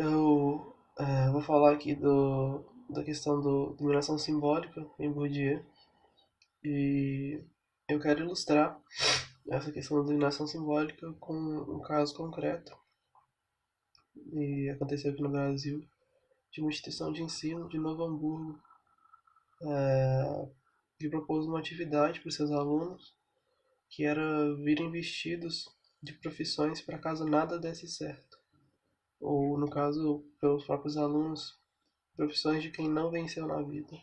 Eu vou falar aqui da questão da dominação simbólica em Bourdieu e eu quero ilustrar essa questão da dominação simbólica com um caso concreto e aconteceu aqui no Brasil de uma instituição de ensino de Novo Hamburgo que propôs uma atividade para os seus alunos que era virem vestidos de profissões para caso nada desse certo, ou no caso pelos próprios alunos, profissões de quem não venceu na vida.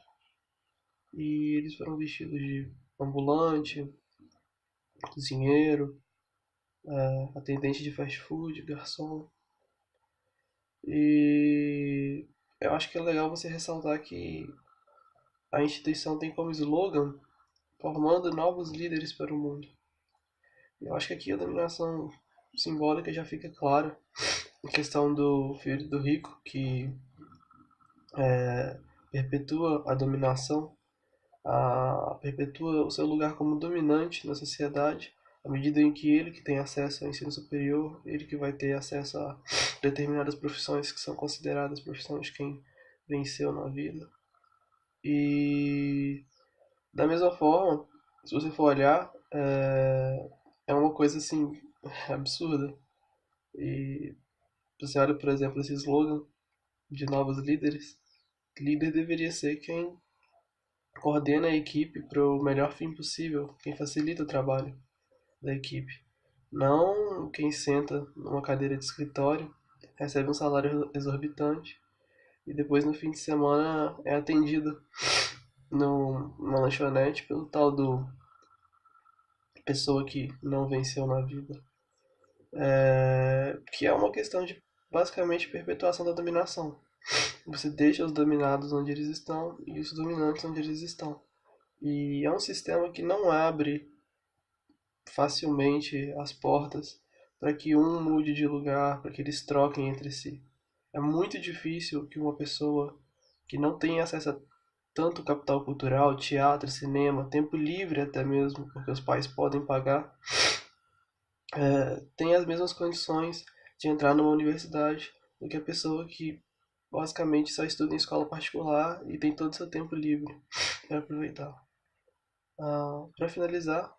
E eles foram vestidos de ambulante, cozinheiro, atendente de fast food, garçom. E eu acho que é legal você ressaltar que a instituição tem como slogan formando novos líderes para o mundo. Eu acho que aqui a dominação simbólica já fica clara. A questão do filho do rico que perpetua a dominação, perpetua o seu lugar como dominante na sociedade, à medida em que ele que tem acesso ao ensino superior, ele que vai ter acesso a determinadas profissões que são consideradas profissões de quem venceu na vida. E da mesma forma, se você for olhar, é uma coisa assim absurda. E você olha, por exemplo, esse slogan de novos líderes. Líder deveria ser quem coordena a equipe para o melhor fim possível, quem facilita o trabalho da equipe. Não quem senta numa cadeira de escritório, recebe um salário exorbitante e depois no fim de semana é atendido numa lanchonete pelo tal do pessoa que não venceu na vida. Que é uma questão de basicamente perpetuação da dominação. Você deixa os dominados onde eles estão e os dominantes onde eles estão. E é um sistema que não abre facilmente as portas para que um mude de lugar, para que eles troquem entre si. É muito difícil que uma pessoa que não tem acesso a tanto capital cultural, teatro, cinema, tempo livre até mesmo, porque os pais podem pagar, tenha as mesmas condições de entrar numa universidade do que a pessoa que basicamente só estuda em escola particular e tem todo o seu tempo livre para aproveitar. Para finalizar,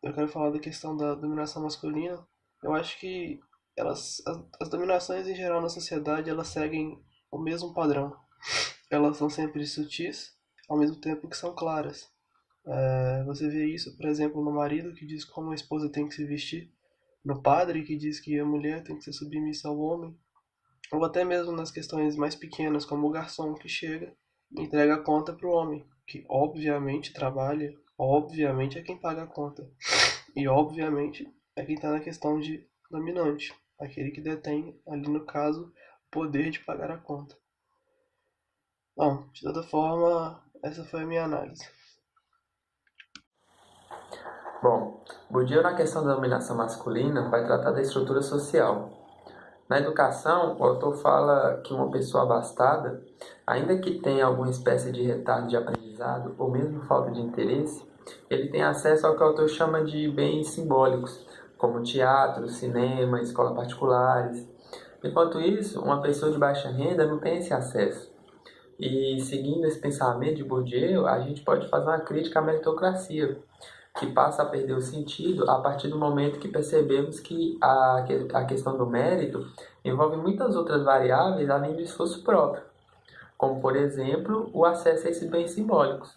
eu quero falar da questão da dominação masculina. Eu acho que as dominações em geral na sociedade, elas seguem o mesmo padrão. Elas são sempre sutis, ao mesmo tempo que são claras. Você vê isso, por exemplo, no marido que diz como a esposa tem que se vestir, no padre que diz que a mulher tem que ser submissa ao homem, ou até mesmo nas questões mais pequenas, como o garçom que chega e entrega a conta para o homem, que obviamente trabalha, obviamente é quem paga a conta. E obviamente é quem está na questão de dominante, aquele que detém, ali no caso, o poder de pagar a conta. Bom, de toda forma, essa foi a minha análise. Bom, Bourdieu, na questão da dominação masculina, vai tratar da estrutura social. Na educação, o autor fala que uma pessoa abastada, ainda que tenha alguma espécie de retardo de aprendizado ou mesmo falta de interesse, ele tem acesso ao que o autor chama de bens simbólicos, como teatro, cinema, escolas particulares. Enquanto isso, uma pessoa de baixa renda não tem esse acesso. E seguindo esse pensamento de Bourdieu, a gente pode fazer uma crítica à meritocracia, que passa a perder o sentido a partir do momento que percebemos que a questão do mérito envolve muitas outras variáveis além do esforço próprio, como, por exemplo, o acesso a esses bens simbólicos.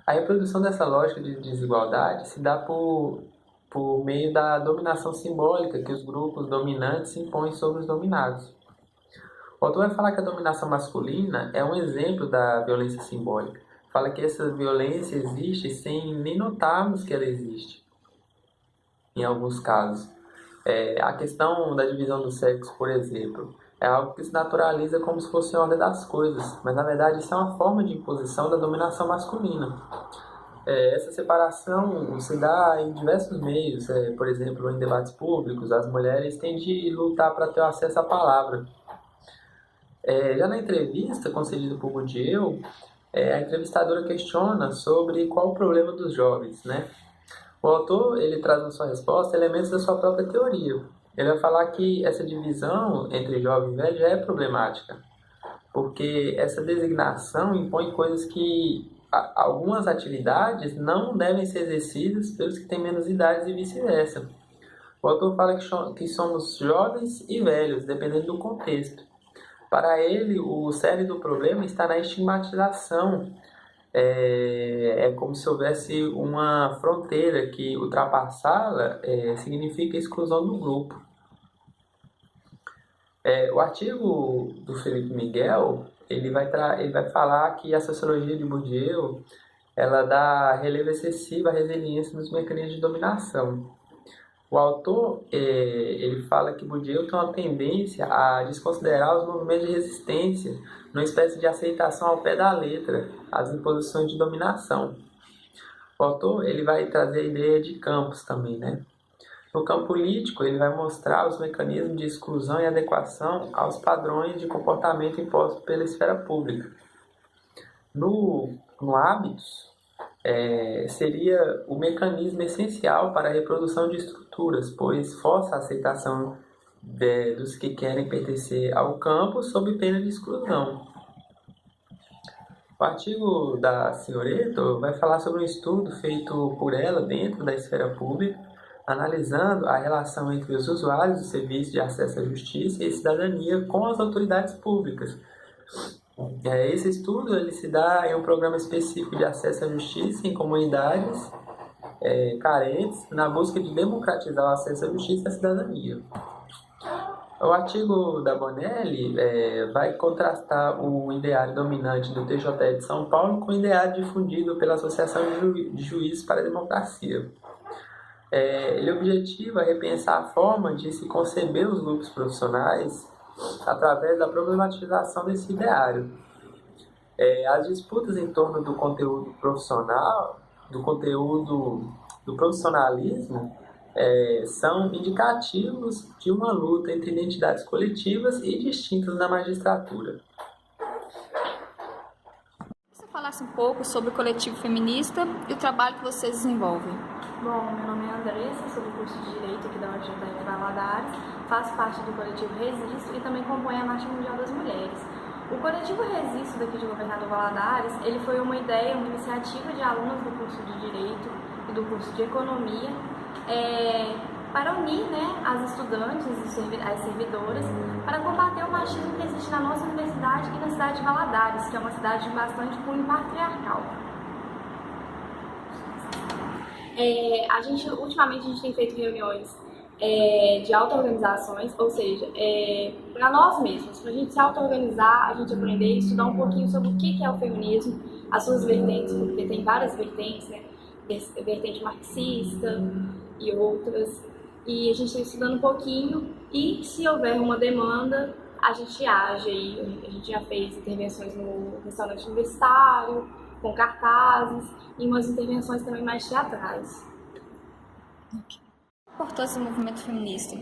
A reprodução dessa lógica de desigualdade se dá por meio da dominação simbólica que os grupos dominantes impõem sobre os dominados. O autor vai falar que a dominação masculina é um exemplo da violência simbólica. Fala que essa violência existe sem nem notarmos que ela existe, em alguns casos. A questão da divisão do sexo, por exemplo, é algo que se naturaliza como se fosse a ordem das coisas, mas na verdade isso é uma forma de imposição da dominação masculina. Essa separação se dá em diversos meios, por exemplo, em debates públicos, as mulheres têm de lutar para ter acesso à palavra. Já na entrevista concedida por Bourdieu, a entrevistadora questiona sobre qual o problema dos jovens, né? O autor ele traz na sua resposta elementos da sua própria teoria. Ele vai falar que essa divisão entre jovem e velho já é problemática, porque essa designação impõe coisas que algumas atividades não devem ser exercidas pelos que têm menos idades e vice-versa. O autor fala que somos jovens e velhos, dependendo do contexto. Para ele, o cerne do problema está na estigmatização. É como se houvesse uma fronteira que ultrapassá-la significa exclusão do grupo. O artigo do Felipe Miguel, ele vai falar que a sociologia de Bourdieu ela dá relevo excessivo à resiliência nos mecanismos de dominação. O autor ele fala que Bourdieu tem uma tendência a desconsiderar os movimentos de resistência numa espécie de aceitação ao pé da letra às imposições de dominação. O autor ele vai trazer a ideia de campos também, né? No campo político, ele vai mostrar os mecanismos de exclusão e adequação aos padrões de comportamento impostos pela esfera pública. No hábitos, seria o mecanismo essencial para a reprodução de estruturas, pois força a aceitação dos que querem pertencer ao campo sob pena de exclusão. O artigo da Signoretto vai falar sobre um estudo feito por ela dentro da esfera pública, analisando a relação entre os usuários do serviço de acesso à justiça e cidadania com as autoridades públicas. Esse estudo ele se dá em um programa específico de acesso à justiça em comunidades carentes, na busca de democratizar o acesso à justiça e à cidadania. O artigo da Bonelli vai contrastar o ideário dominante do TJE de São Paulo com o ideário difundido pela Associação de Juízes para a Democracia. Ele objetiva repensar a forma de se conceber os grupos profissionais através da problematização desse ideário. As disputas em torno do conteúdo profissional, do profissionalismo, são indicativos de uma luta entre identidades coletivas e distintas na magistratura. Você falasse um pouco sobre o coletivo feminista e o trabalho que vocês desenvolvem. Bom, meu nome é Andressa, sou do curso de Direito aqui da UFJF Valadares, faço parte do coletivo Resisto e também compõe a Marcha Mundial das Mulheres. O coletivo Resisto daqui de Governador Valadares, ele foi uma ideia, uma iniciativa de alunos do curso de Direito e do curso de Economia, para unir as estudantes e as servidoras para combater o machismo que existe na nossa universidade e na cidade de Valadares, que é uma cidade bastante cunho patriarcal. Ultimamente a gente tem feito reuniões de auto-organizações, ou seja, para nós mesmos, para a gente se auto-organizar, a gente aprender e estudar um pouquinho sobre o que é o feminismo, as suas vertentes, porque tem várias vertentes, vertente marxista e outras, e a gente está estudando um pouquinho e se houver uma demanda, a gente age, a gente já fez intervenções no restaurante universitário, com cartazes e umas intervenções também mais teatrais. A importância do movimento feminista?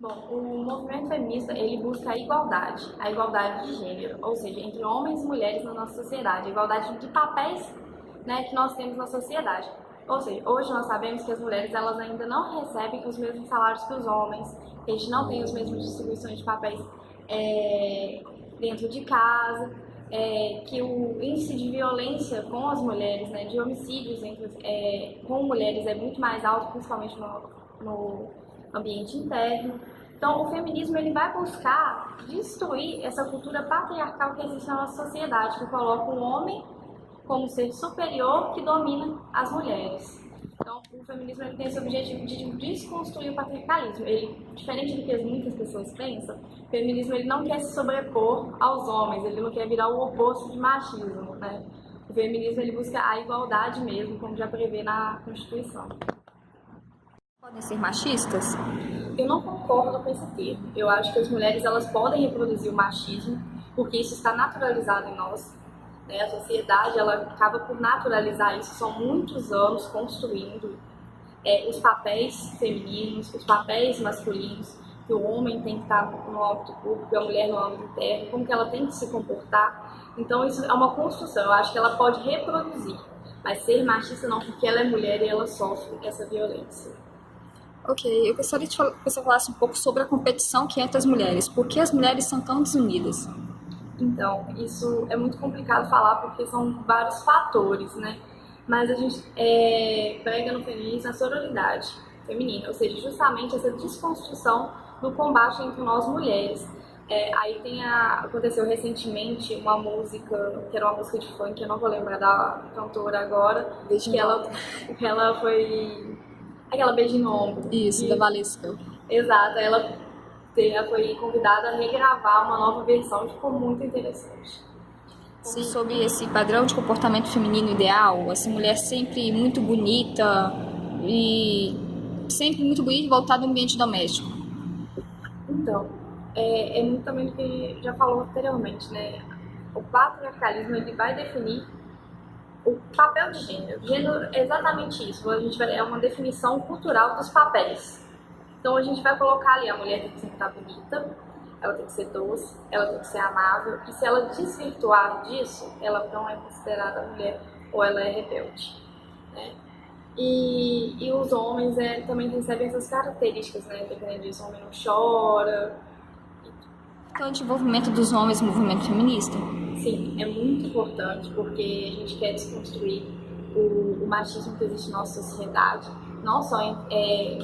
Bom, o movimento feminista ele busca a igualdade de gênero, ou seja, entre homens e mulheres na nossa sociedade, a igualdade de papéis que nós temos na sociedade. Ou seja, hoje nós sabemos que as mulheres elas ainda não recebem os mesmos salários que os homens, que a gente não tem as mesmas distribuições de papéis dentro de casa, que o índice de violência com as mulheres, de homicídios com mulheres é muito mais alto, principalmente no ambiente interno. Então, o feminismo ele vai buscar destruir essa cultura patriarcal que existe na nossa sociedade, que coloca o homem como ser superior que domina as mulheres. Então, o feminismo ele tem esse objetivo de desconstruir o patriarcalismo. Ele, diferente do que muitas pessoas pensam, o feminismo ele não quer se sobrepor aos homens, ele não quer virar o oposto de machismo, O feminismo ele busca a igualdade mesmo, como já prevê na Constituição. Podem ser machistas? Eu não concordo com esse termo. Eu acho que as mulheres elas podem reproduzir o machismo, porque isso está naturalizado em nós. A sociedade ela acaba por naturalizar isso, são muitos anos construindo os papéis femininos, os papéis masculinos, que o homem tem que estar no âmbito público, a mulher no âmbito interno, como que ela tem que se comportar. Então isso é uma construção, eu acho que ela pode reproduzir, mas ser machista não, porque ela é mulher e ela sofre essa violência. Ok, eu gostaria que você falasse um pouco sobre a competição que é entre as mulheres. Por que as mulheres são tão desunidas? Então, isso é muito complicado falar porque são vários fatores, né? Mas a gente prega no feminismo a sororidade feminina, ou seja, justamente essa desconstrução do combate entre nós mulheres. Aí aconteceu recentemente uma música, que era uma música de funk, eu não vou lembrar da cantora agora, que ela foi aquela beijinho no ombro. Isso, da Valesca. Exato, ela foi convidada a regravar uma nova versão e ficou muito interessante. Sim, sobre esse padrão de comportamento feminino ideal, essa mulher sempre muito bonita e sempre muito bonita e voltada ao ambiente doméstico. Então, é muito também do que já falou anteriormente, né? O patriarcalismo ele vai definir o papel de gênero. Gênero é exatamente isso. É uma definição cultural dos papéis. Então a gente vai colocar ali, a mulher tem que sempre estar bonita, ela tem que ser doce, ela tem que ser amável, e se ela desvirtuar disso, ela não é considerada mulher ou ela é rebelde, né? E os homens também recebem essas características, né? Dependendo disso, o homem não chora. Então, o desenvolvimento dos homens no movimento feminista? Sim, é muito importante porque a gente quer desconstruir o machismo que existe na nossa sociedade, não só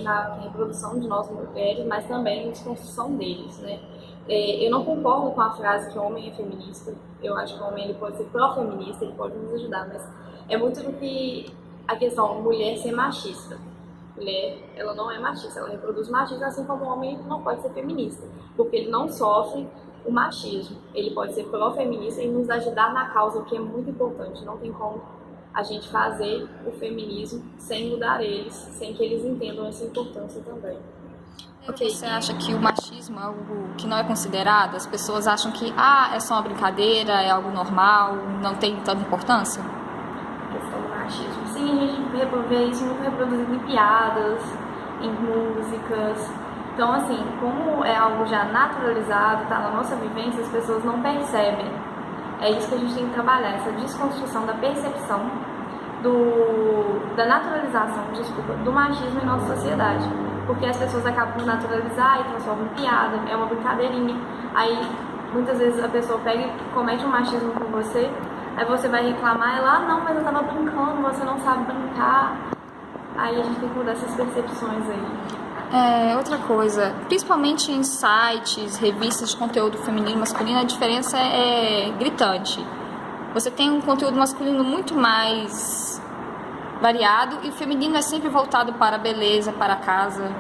na reprodução de nós mulheres, mas também na desconstrução deles, né? Eu não concordo com a frase que o homem é feminista. Eu acho que o homem ele pode ser pró-feminista, ele pode nos ajudar, mas é muito do que a questão mulher ser machista. Mulher, ela não é machista, ela reproduz machismo, assim como o homem não pode ser feminista, porque ele não sofre o machismo. Ele pode ser pró-feminista e nos ajudar na causa, o que é muito importante. Não tem como a gente fazer o feminismo sem mudar eles, sem que eles entendam essa importância também. Ok, você acha que o machismo é algo que não é considerado? As pessoas acham que é só uma brincadeira, é algo normal, não tem tanta importância? A questão do machismo. Sim, a gente vê isso muito reproduzido em piadas, em músicas. Então, assim, como é algo já naturalizado, tá na nossa vivência, as pessoas não percebem. É isso que a gente tem que trabalhar, essa desconstrução da percepção da naturalização, do machismo em nossa sociedade. Porque as pessoas acabam de naturalizar e transformam em piada, é uma brincadeirinha. Aí, muitas vezes a pessoa pega e comete um machismo com você, aí você vai reclamar, ela, não, mas eu tava brincando, você não sabe brincar. Aí a gente tem que mudar essas percepções aí. Outra coisa, principalmente em sites, revistas de conteúdo feminino e masculino, a diferença é gritante. Você tem um conteúdo masculino muito mais variado e o feminino é sempre voltado para a beleza, para a casa.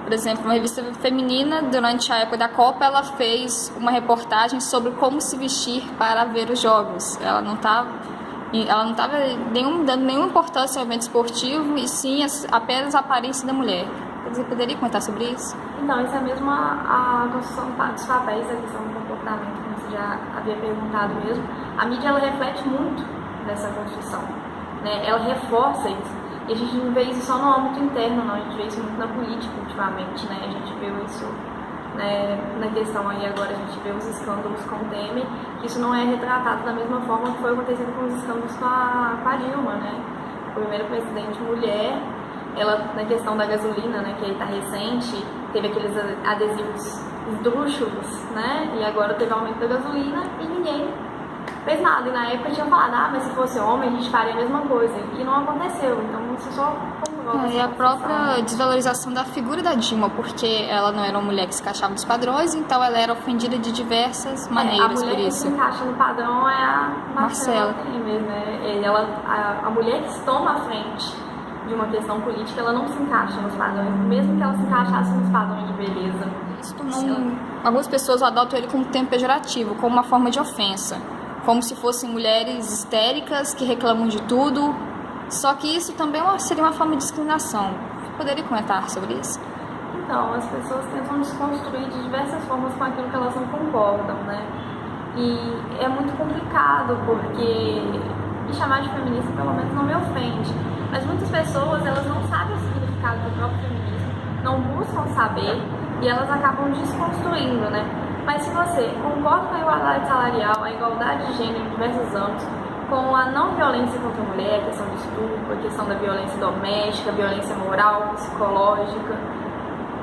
Por exemplo, uma revista feminina, durante a época da Copa, ela fez uma reportagem sobre como se vestir para ver os jogos. Ela não estava dando nenhuma importância ao evento esportivo e sim apenas a aparência da mulher. Você poderia comentar sobre isso? Então, isso é mesmo a construção dos papéis, a questão do comportamento, como você já havia perguntado mesmo. A mídia, ela reflete muito dessa construção, né? Ela reforça isso. E a gente não vê isso só no âmbito interno, não. A gente vê isso muito na política ultimamente, né? A gente viu isso, né, na questão aí agora, a gente vê os escândalos com o Temer, que isso não é retratado da mesma forma que foi acontecendo com os escândalos com a Dilma, né? A primeira presidente mulher. Ela, na questão da gasolina, né, que está recente, teve aqueles adesivos esdrúxulos, né, e agora teve aumento da gasolina e ninguém fez nada. E na época tinha falado, mas se fosse homem a gente faria a mesma coisa. E não aconteceu, então isso só comprova. E a própria desvalorização da figura da Dilma, porque ela não era uma mulher que se encaixava nos padrões, então ela era ofendida de diversas maneiras por isso. A mulher que se encaixa no padrão é a Marcela Temer, né? A mulher que se toma à frente de uma questão política, ela não se encaixa nos padrões, mesmo que ela se encaixasse nos padrões de beleza. Algumas pessoas adotam ele como termo pejorativo, como uma forma de ofensa, como se fossem mulheres histéricas que reclamam de tudo, só que isso também seria uma forma de discriminação. Poderia comentar sobre isso? Então, as pessoas tentam desconstruir de diversas formas com aquilo que elas não concordam, né? E é muito complicado, porque me chamar de feminista pelo menos não me ofende. Mas muitas pessoas, elas não sabem o significado do próprio feminismo, não buscam saber e elas acabam desconstruindo, né? Mas se você concorda com a igualdade salarial, a igualdade de gênero em diversos âmbitos, com a não violência contra a mulher, a questão do estupro, a questão da violência doméstica, a violência moral, psicológica.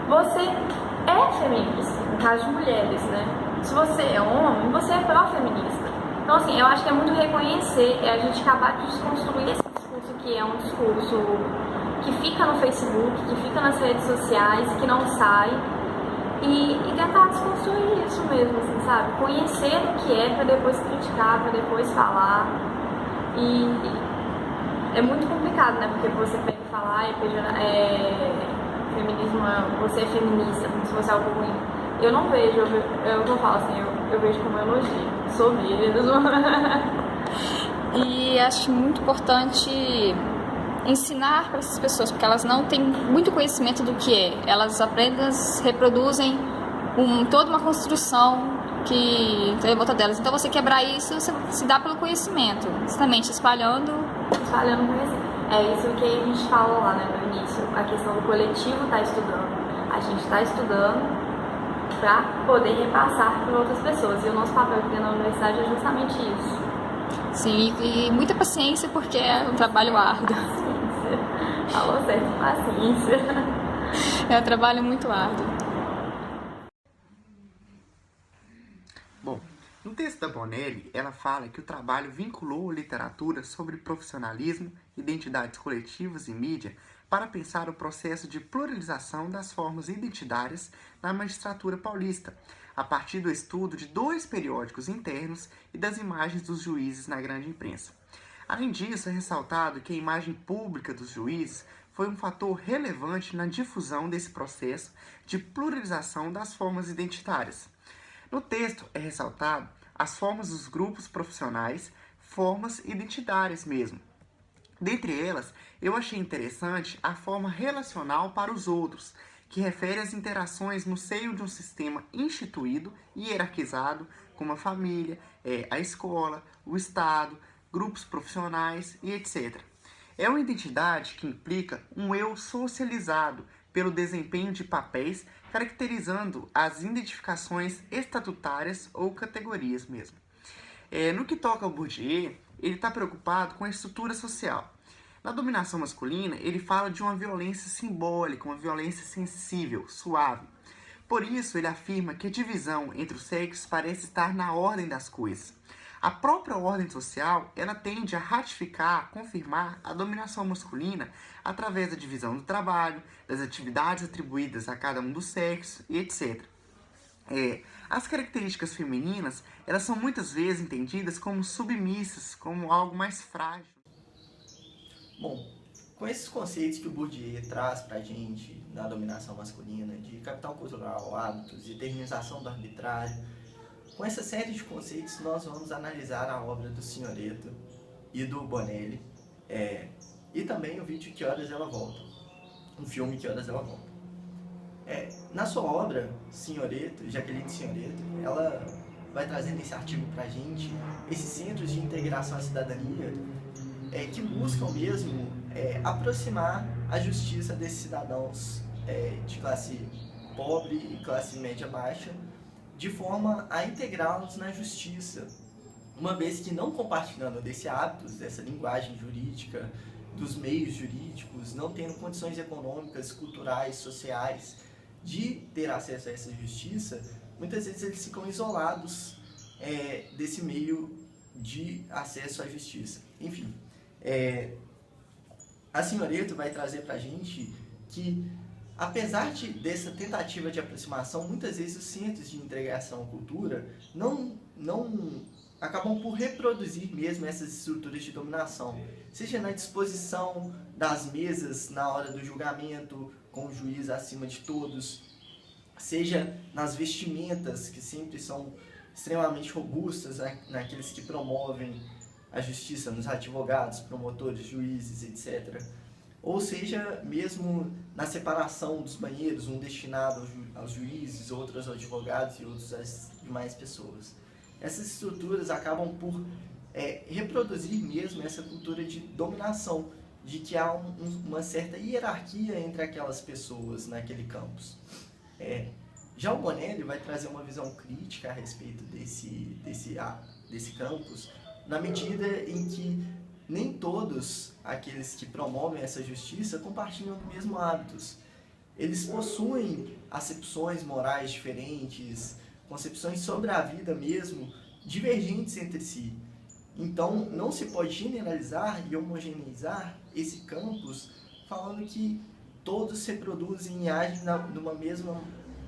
Você é feminista, no caso de mulheres, né? Se você é homem, você é pró-feminista. Então, assim, eu acho que é muito reconhecer, é a gente acabar de desconstruir esse discurso que é um discurso que fica no Facebook, que fica nas redes sociais, que não sai, e tentar desconstruir isso mesmo, assim, sabe? Conhecer o que é para depois criticar, para depois falar. E é muito complicado, né? Porque você pega e fala, feminismo, você é feminista, como se fosse algo ruim. Eu não vejo, eu não falo assim, eu vejo como elogio. Sou mesmo. E acho muito importante ensinar para essas pessoas, porque elas não têm muito conhecimento do que é. Elas apenas reproduzem toda uma construção que está em volta delas. Então, você quebrar isso se dá pelo conhecimento, justamente espalhando conhecimento. É isso que a gente falou lá, né, no início. A questão do coletivo está estudando. A gente está estudando para poder repassar para outras pessoas. E o nosso papel aqui na universidade é justamente isso. Sim, e muita paciência, porque é um trabalho árduo. Paciência. Falou certo, paciência. É um trabalho muito árduo. Bom, no texto da Bonelli, ela fala que o trabalho vinculou a literatura sobre profissionalismo, identidades coletivas e mídia para pensar o processo de pluralização das formas identitárias na magistratura paulista, a partir do estudo de 2 periódicos internos e das imagens dos juízes na grande imprensa. Além disso, é ressaltado que a imagem pública dos juízes foi um fator relevante na difusão desse processo de pluralização das formas identitárias. No texto é ressaltado as formas dos grupos profissionais, formas identitárias mesmo. Dentre elas, eu achei interessante a forma relacional para os outros, que refere às interações no seio de um sistema instituído e hierarquizado, como a família, a escola, o Estado, grupos profissionais e etc. É uma identidade que implica um eu socializado pelo desempenho de papéis, caracterizando as identificações estatutárias ou categorias mesmo. No que toca ao Bourdieu, ele está preocupado com a estrutura social. Na dominação masculina, ele fala de uma violência simbólica, uma violência sensível, suave. Por isso, ele afirma que a divisão entre os sexos parece estar na ordem das coisas. A própria ordem social, ela tende a ratificar, confirmar a dominação masculina através da divisão do trabalho, das atividades atribuídas a cada um dos sexos e etc. As características femininas, elas são muitas vezes entendidas como submissas, como algo mais frágil. Bom, com esses conceitos que o Bourdieu traz para a gente na dominação masculina, de capital cultural, hábitos, determinação do arbitrário, com essa série de conceitos nós vamos analisar a obra do Signoretto e do Bonelli, e também o vídeo Que Horas Ela Volta, um filme Que Horas Ela Volta. Na sua obra, Jacqueline Signoretto, ela vai trazendo esse artigo para a gente, esses centros de integração à cidadania, que buscam mesmo aproximar a justiça desses cidadãos de classe pobre e classe média baixa, de forma a integrá-los na justiça, uma vez que não compartilhando desse hábitos, dessa linguagem jurídica, dos meios jurídicos, não tendo condições econômicas, culturais, sociais de ter acesso a essa justiça, muitas vezes eles ficam isolados desse meio de acesso à justiça. Enfim, a Signoretto vai trazer para a gente que, apesar dessa tentativa de aproximação, muitas vezes os centros de integração à cultura não acabam por reproduzir mesmo essas estruturas de dominação, seja na disposição das mesas na hora do julgamento, com o juiz acima de todos, seja nas vestimentas, que sempre são extremamente robustas naqueles que promovem a justiça, nos advogados, promotores, juízes, etc. Ou seja, mesmo na separação dos banheiros, um destinado aos juízes, outros aos advogados e outros às demais pessoas. Essas estruturas acabam por reproduzir mesmo essa cultura de dominação, de que há uma certa hierarquia entre aquelas pessoas naquele campus. Já o Bonelli vai trazer uma visão crítica a respeito desse campus, na medida em que nem todos aqueles que promovem essa justiça compartilham dos mesmos hábitos. Eles possuem acepções morais diferentes, concepções sobre a vida mesmo, divergentes entre si. Então, não se pode generalizar e homogeneizar esse campus falando que todos se reproduzem e agem de uma mesma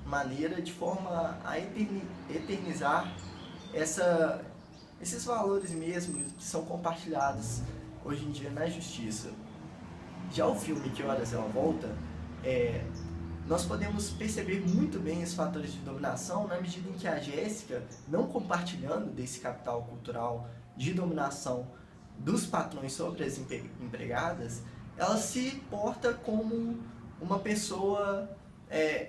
maneira, de forma a eternizar esses valores mesmo que são compartilhados hoje em dia na justiça. Já o filme Que Horas Ela Volta, nós podemos perceber muito bem os fatores de dominação na medida em que a Jéssica, não compartilhando desse capital cultural de dominação dos patrões sobre as empregadas, ela se porta como uma pessoa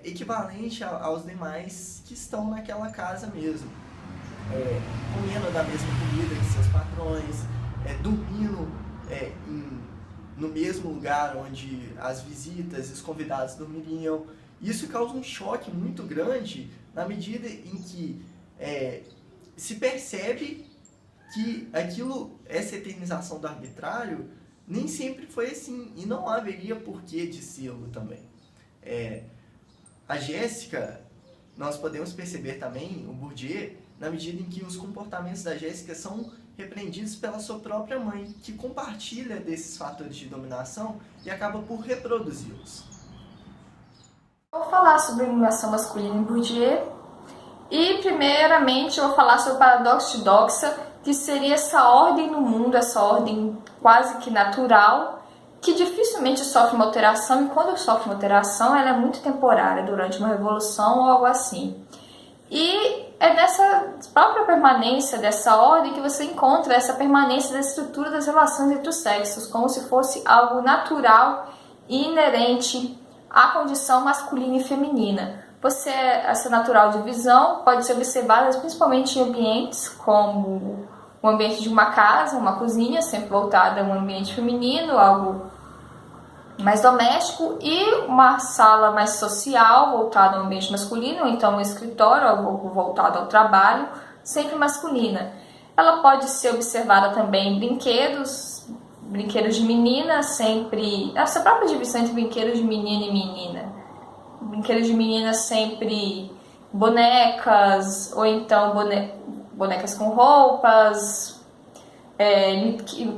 equivalente aos demais que estão naquela casa mesmo, comendo da mesma comida que seus patrões, dormindo no mesmo lugar onde as visitas e os convidados dormiriam. Isso causa um choque muito grande na medida em que se percebe que essa eternização do arbitrário nem sempre foi assim, e não haveria porquê de sê-lo também. A Jéssica, nós podemos perceber também, o Bourdieu, na medida em que os comportamentos da Jéssica são repreendidos pela sua própria mãe, que compartilha desses fatores de dominação e acaba por reproduzi-los. Vou falar sobre a dominação masculina em Bourdieu e, primeiramente, eu vou falar sobre o paradoxo de Doxa, que seria essa ordem no mundo, essa ordem quase que natural, que dificilmente sofre uma alteração, e quando sofre uma alteração, ela é muito temporária, durante uma revolução ou algo assim. E é nessa própria permanência dessa ordem que você encontra essa permanência da estrutura das relações entre os sexos, como se fosse algo natural e inerente à condição masculina e feminina. Essa natural divisão pode ser observada principalmente em ambientes como o ambiente de uma casa, uma cozinha, sempre voltada a um ambiente feminino, algo mais doméstico, e uma sala mais social, voltada ao ambiente masculino, ou então um escritório, algo voltado ao trabalho, sempre masculina. Ela pode ser observada também em brinquedos de menina, sempre... essa própria divisão entre brinquedos de menino e menina. Brinquedos de menina sempre bonecas, ou então bonecas com roupas,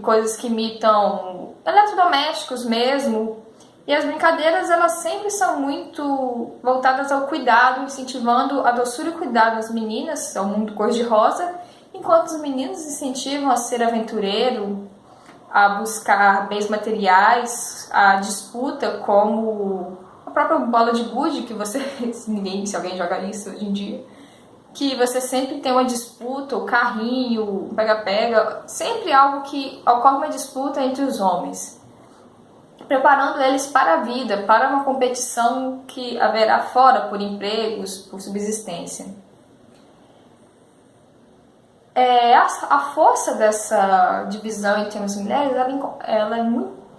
coisas que imitam eletrodomésticos mesmo. E as brincadeiras, elas sempre são muito voltadas ao cuidado, incentivando a doçura e cuidado das meninas, ao mundo cor-de-rosa, enquanto os meninos incentivam a ser aventureiro, a buscar bens materiais, a disputa, como a própria bola de gude, que você, se alguém joga isso hoje em dia, que você sempre tem uma disputa, o carrinho, o pega-pega, sempre algo que ocorre uma disputa entre os homens, preparando eles para a vida, para uma competição que haverá fora por empregos, por subsistência. A força dessa divisão entre homens e mulheres,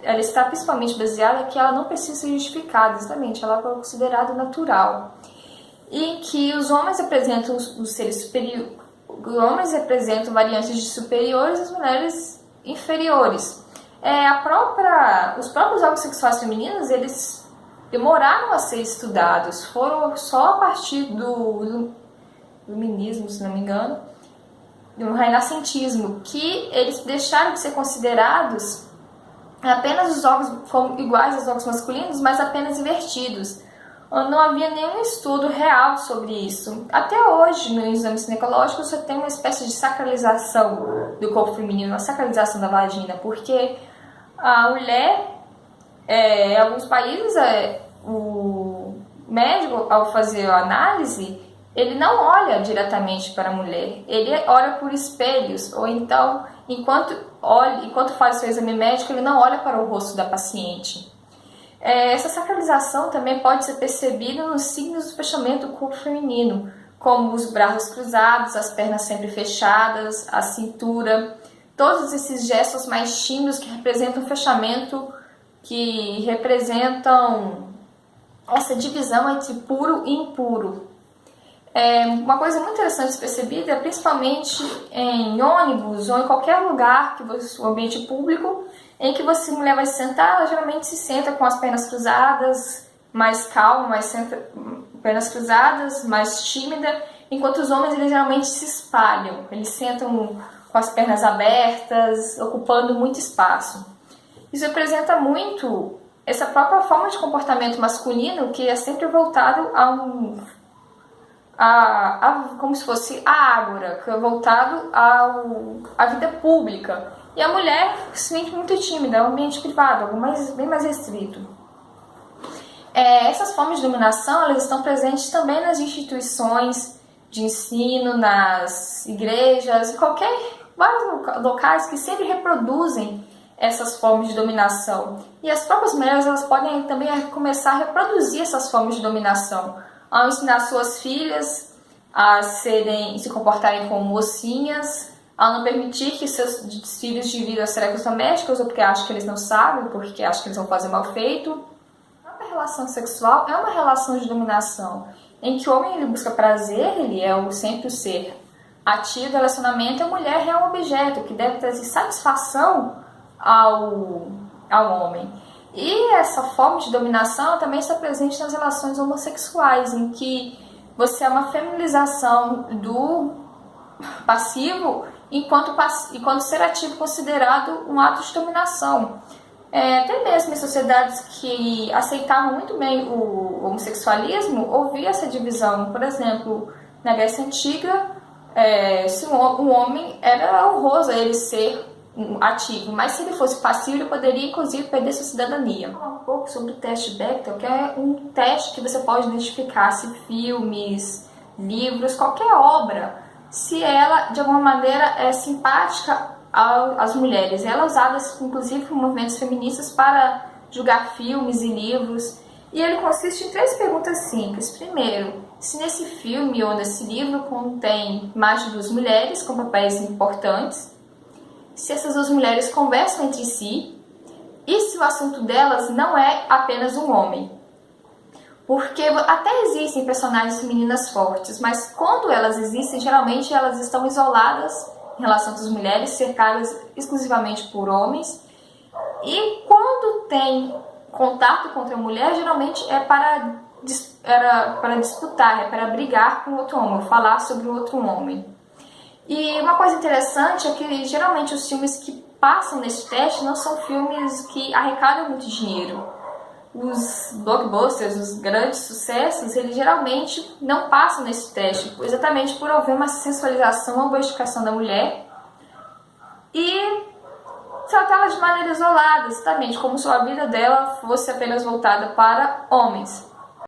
ela está principalmente baseada que ela não precisa ser justificada, exatamente, ela é considerada natural. Em que os homens representam os seres superiores, os homens representam variantes de superiores e as mulheres inferiores. Os próprios órgãos sexuais femininos, eles demoraram a ser estudados, foram só a partir do iluminismo, se não me engano, do renascentismo, que eles deixaram de ser considerados apenas os órgãos como iguais aos órgãos masculinos, mas apenas invertidos. Não havia nenhum estudo real sobre isso. Até hoje, no exame ginecológico, você tem uma espécie de sacralização do corpo feminino, uma sacralização da vagina, porque a mulher, em alguns países, o médico, ao fazer a análise, ele não olha diretamente para a mulher, ele olha por espelhos, ou então, enquanto faz o seu exame médico, ele não olha para o rosto da paciente. Essa sacralização também pode ser percebida nos signos do fechamento do corpo feminino, como os braços cruzados, as pernas sempre fechadas, a cintura, todos esses gestos mais tímidos que representam o fechamento, que representam essa divisão entre puro e impuro. Uma coisa muito interessante percebida, principalmente em ônibus ou em qualquer lugar, o ambiente público, em que você, mulher, vai se sentar, ela geralmente se senta com as pernas cruzadas, mais calma, pernas cruzadas, mais tímida, enquanto os homens eles geralmente se espalham, eles sentam com as pernas abertas, ocupando muito espaço. Isso representa muito essa própria forma de comportamento masculino, que é sempre voltado como se fosse a ágora, que é voltado à vida pública. E a mulher se sente muito tímida, é um ambiente privado, algo bem mais restrito. Essas formas de dominação elas estão presentes também nas instituições de ensino, nas igrejas, vários locais que sempre reproduzem essas formas de dominação. E as próprias mulheres elas podem também começar a reproduzir essas formas de dominação, ao ensinar suas filhas a se comportarem como mocinhas, ao não permitir que seus filhos dividam as tarefas domésticas, ou porque acham que eles não sabem, porque acham que eles vão fazer mal feito. A relação sexual é uma relação de dominação, em que o homem ele busca prazer, ele é sempre o ser ativo do relacionamento, e a mulher é um objeto que deve trazer satisfação ao homem. E essa forma de dominação também está presente nas relações homossexuais, em que você é uma feminização do passivo, enquanto ser ativo considerado um ato de dominação. Até mesmo em sociedades que aceitavam muito bem o homossexualismo, havia essa divisão. Por exemplo, na Grécia Antiga, se um homem era honroso ele ser ativo, mas se ele fosse passivo, ele poderia inclusive perder sua cidadania. Vou falar um pouco sobre o teste Bechdel, que é um teste que você pode identificar se filmes, livros, qualquer obra, se ela de alguma maneira é simpática às mulheres. Ela é usada inclusive por movimentos feministas para julgar filmes e livros. E ele consiste em 3 perguntas simples. Primeiro, se nesse filme ou nesse livro contém mais de 2 mulheres com papéis importantes, se essas 2 mulheres conversam entre si e se o assunto delas não é apenas um homem. Porque até existem personagens femininas fortes, mas quando elas existem, geralmente elas estão isoladas em relação às mulheres, cercadas exclusivamente por homens. E quando tem contato contra a mulher, geralmente é para disputar, é para brigar com outro homem, falar sobre outro homem. E uma coisa interessante é que geralmente os filmes que passam nesse teste não são filmes que arrecadam muito dinheiro. Os blockbusters, os grandes sucessos, eles geralmente não passam nesse teste, exatamente por haver uma sensualização, uma objetificação da mulher e tratá-la de maneira isolada, exatamente como se a vida dela fosse apenas voltada para homens.